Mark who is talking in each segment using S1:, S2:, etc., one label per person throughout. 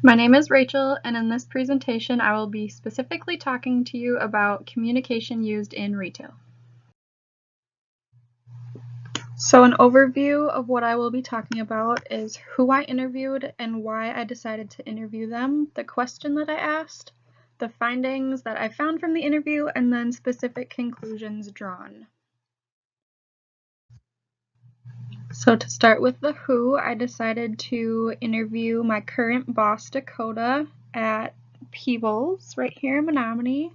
S1: My name is Rachel, and in this presentation I will be specifically talking to you about communication used in retail. So an overview of what I will be talking about is who I interviewed and why I decided to interview them, the question that I asked, the findings that I found from the interview, and then specific conclusions drawn. So to start with the who, I decided to interview my current boss, Dakota, at Peebles right here in Menominee.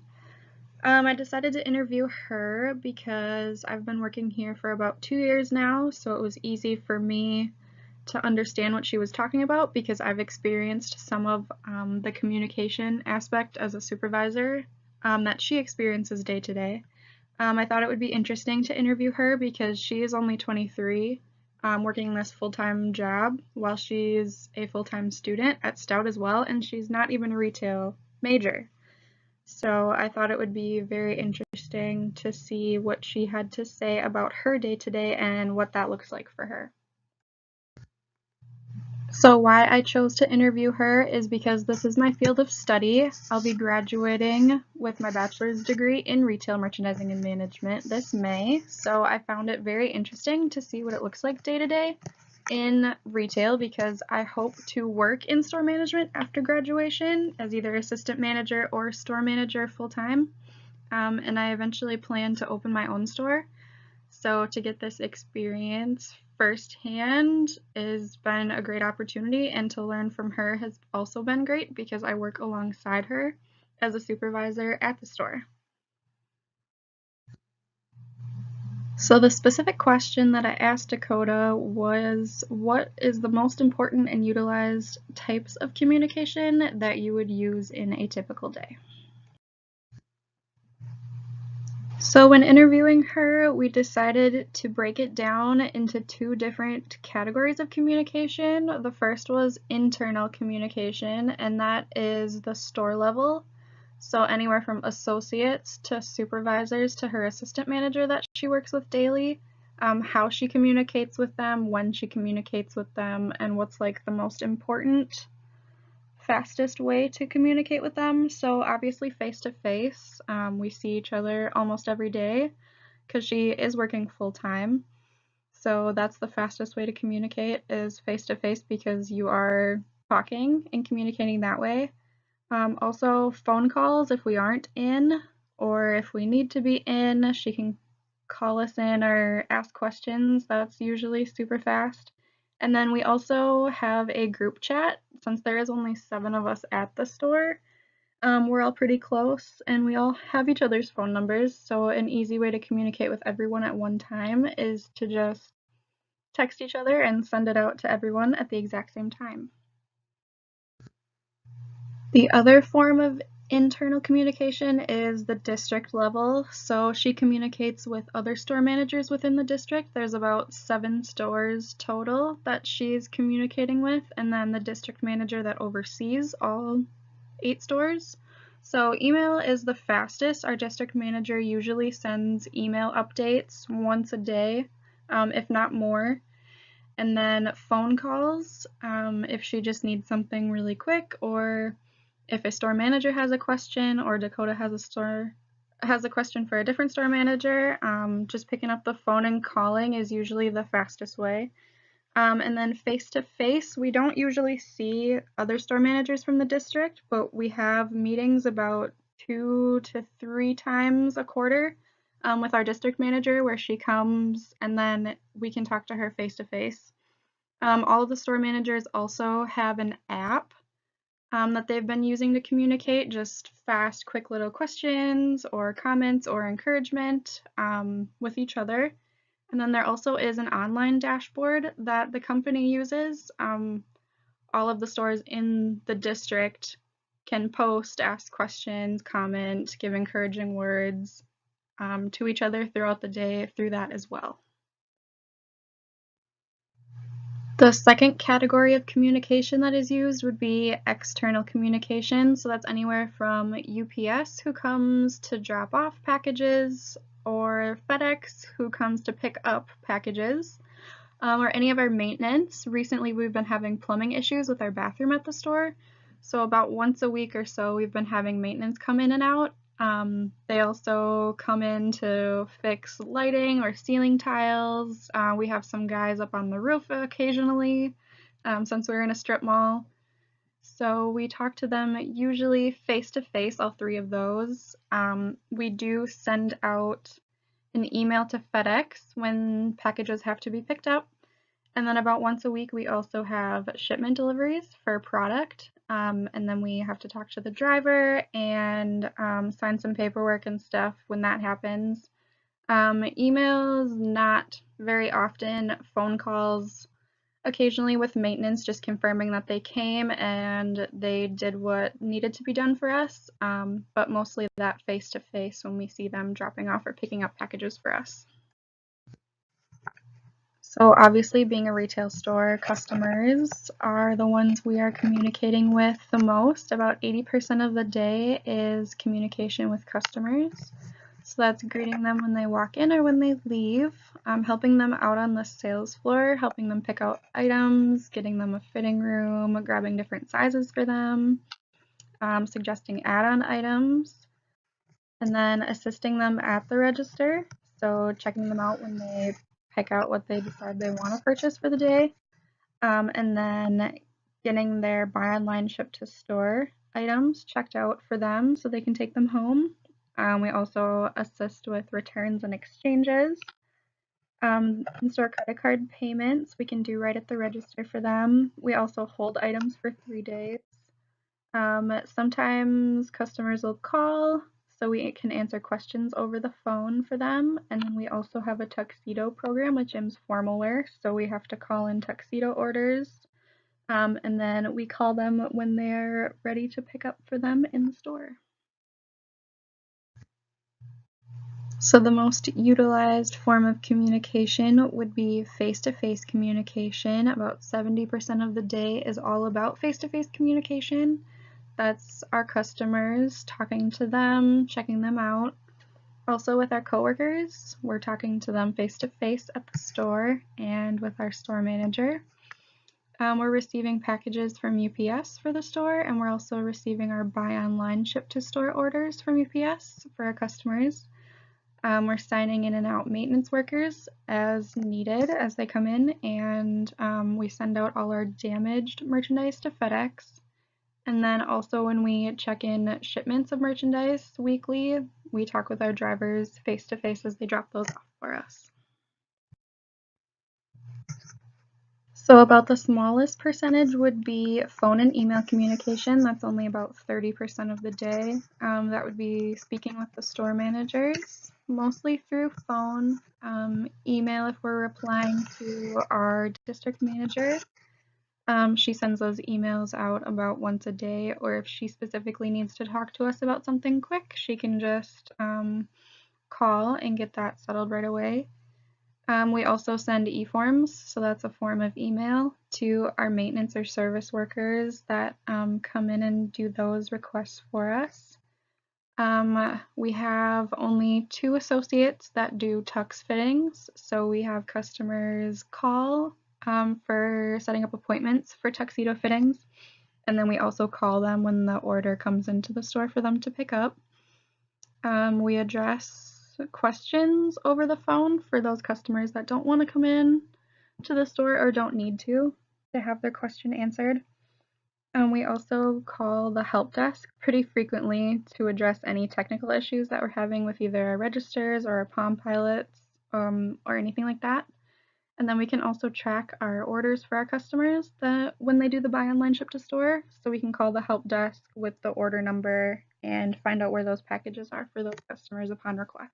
S1: I decided to interview her because I've been working here for about 2 years now, so it was easy for me to understand what she was talking about because I've experienced some of the communication aspect as a supervisor that she experiences day to day. I thought it would be interesting to interview her because she is only 23, working this full-time job while she's a full-time student at Stout as well, and she's not even a retail major. So I thought it would be very interesting to see what she had to say about her day-to-day and what that looks like for her. So why I chose to interview her is because this is my field of study. I'll be graduating with my bachelor's degree in retail merchandising and management this May, so I found it very interesting to see what it looks like day to day in retail because I hope to work in store management after graduation as either assistant manager or store manager full-time, and I eventually plan to open my own store. So to get this experience firsthand has been a great opportunity, and to learn from her has also been great because I work alongside her as a supervisor at the store. So the specific question that I asked Dakota was, what is the most important and utilized types of communication that you would use in a typical day? So when interviewing her, we decided to break it down into two different categories of communication. The first was internal communication, and that is the store level. So anywhere from associates to supervisors to her assistant manager that she works with daily, how she communicates with them, when she communicates with them, and what's like the most important fastest way to communicate with them. So obviously face to face, we see each other almost every day because she is working full time. So that's the fastest way to communicate is face to face because you are talking and communicating that way. Also phone calls if we aren't in, or if we need to be in, she can call us in or ask questions. That's usually super fast. And then we also have a group chat. Since there is only 7 of us at the store, we're all pretty close and we all have each other's phone numbers. So an easy way to communicate with everyone at one time is to just text each other and send it out to everyone at the exact same time. The other form of internal communication is the district level. So she communicates with other store managers within the district. There's about 7 stores total that she's communicating with, and then the district manager that oversees all 8 stores. So email is the fastest. Our district manager usually sends email updates once a day, if not more. And then phone calls, if she just needs something really quick, or if a store manager has a question or Dakota has a question for a different store manager, just picking up the phone and calling is usually the fastest way. And then face-to-face, we don't usually see other store managers from the district, but we have meetings about 2 to 3 times a quarter with our district manager where she comes and then we can talk to her face-to-face. All of the store managers also have an app that they've been using to communicate, just fast, quick little questions or comments or encouragement with each other. And then there also is an online dashboard that the company uses. All of the stores in the district can post, ask questions, comment, give encouraging words to each other throughout the day through that as well. The second category of communication that is used would be external communication. So that's anywhere from UPS, who comes to drop off packages, or FedEx, who comes to pick up packages, or any of our maintenance. Recently, we've been having plumbing issues with our bathroom at the store. So about once a week or so, we've been having maintenance come in and out. They also come in to fix lighting or ceiling tiles. We have some guys up on the roof occasionally, since we're in a strip mall. So we talk to them usually face to face, all three of those. We do send out an email to FedEx when packages have to be picked up. And then about once a week, we also have shipment deliveries for product. And then we have to talk to the driver and sign some paperwork and stuff when that happens. Emails, not very often. Phone calls, occasionally with maintenance, just confirming that they came and they did what needed to be done for us. But mostly that face to face when we see them dropping off or picking up packages for us. So obviously, being a retail store, customers are the ones we are communicating with the most. About 80% of the day is communication with customers. So that's greeting them when they walk in or when they leave, helping them out on the sales floor, helping them pick out items, getting them a fitting room, grabbing different sizes for them, suggesting add-on items, and then assisting them at the register. So checking them out when they pick out what they decide they want to purchase for the day, and then getting their buy online ship to store items checked out for them so they can take them home. We also assist with returns and exchanges. In-store credit card payments we can do right at the register for them. We also hold items for 3 days. Sometimes customers will call so we can answer questions over the phone for them. And then we also have a tuxedo program with Jim's Formal Wear, so we have to call in tuxedo orders. And then we call them when they're ready to pick up for them in the store. So the most utilized form of communication would be face-to-face communication. About 70% of the day is all about face-to-face communication. That's our customers, talking to them, checking them out. Also with our coworkers, we're talking to them face-to-face at the store and with our store manager. We're receiving packages from UPS for the store, and we're also receiving our buy online ship to store orders from UPS for our customers. We're signing in and out maintenance workers as needed as they come in, and we send out all our damaged merchandise to FedEx. And then also when we check in shipments of merchandise weekly, we talk with our drivers face to face as they drop those off for us. So about the smallest percentage would be phone and email communication. That's only about 30% of the day. That would be speaking with the store managers, mostly through phone, email if we're replying to our district manager. She sends those emails out about once a day, or if she specifically needs to talk to us about something quick, she can just call and get that settled right away. We also send e-forms, so that's a form of email, to our maintenance or service workers that come in and do those requests for us. We have only 2 associates that do tux fittings, so we have customers call for setting up appointments for tuxedo fittings, and then we also call them when the order comes into the store for them to pick up. We address questions over the phone for those customers that don't want to come in to the store or don't need to have their question answered. We also call the help desk pretty frequently to address any technical issues that we're having with either our registers or our Palm Pilots or anything like that. And then we can also track our orders for our customers when they do the buy online ship to store, so we can call the help desk with the order number and find out where those packages are for those customers upon request.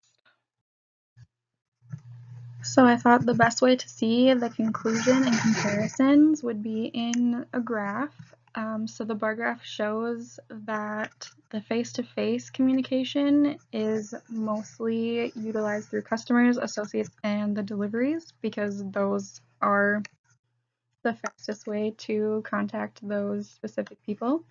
S1: So I thought the best way to see the conclusion and comparisons would be in a graph. So the bar graph shows that the face-to-face communication is mostly utilized through customers, associates, and the deliveries, because those are the fastest way to contact those specific people.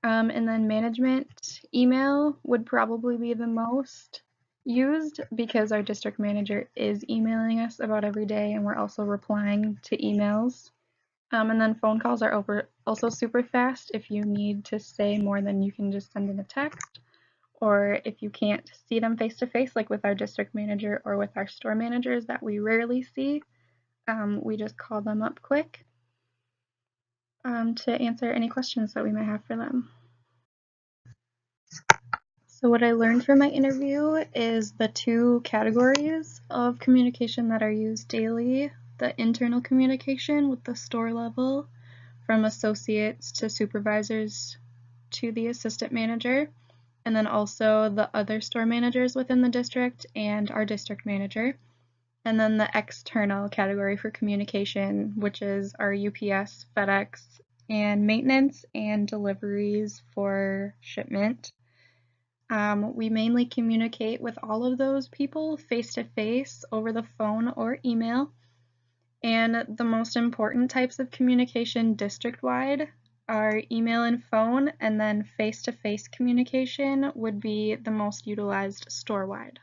S1: And then management email would probably be the most used because our district manager is emailing us about every day, and we're also replying to emails. And then phone calls are also super fast. If you need to say more than you can just send in a text, or if you can't see them face to face, like with our district manager or with our store managers that we rarely see, we just call them up quick to answer any questions that we might have for them. So what I learned from my interview is the two categories of communication that are used daily: the internal communication with the store level, from associates to supervisors to the assistant manager, and then also the other store managers within the district and our district manager. And then the external category for communication, which is our UPS, FedEx, and maintenance and deliveries for shipment. We mainly communicate with all of those people face to face, over the phone or email. And the most important types of communication district-wide are email and phone, and then face-to-face communication would be the most utilized store-wide.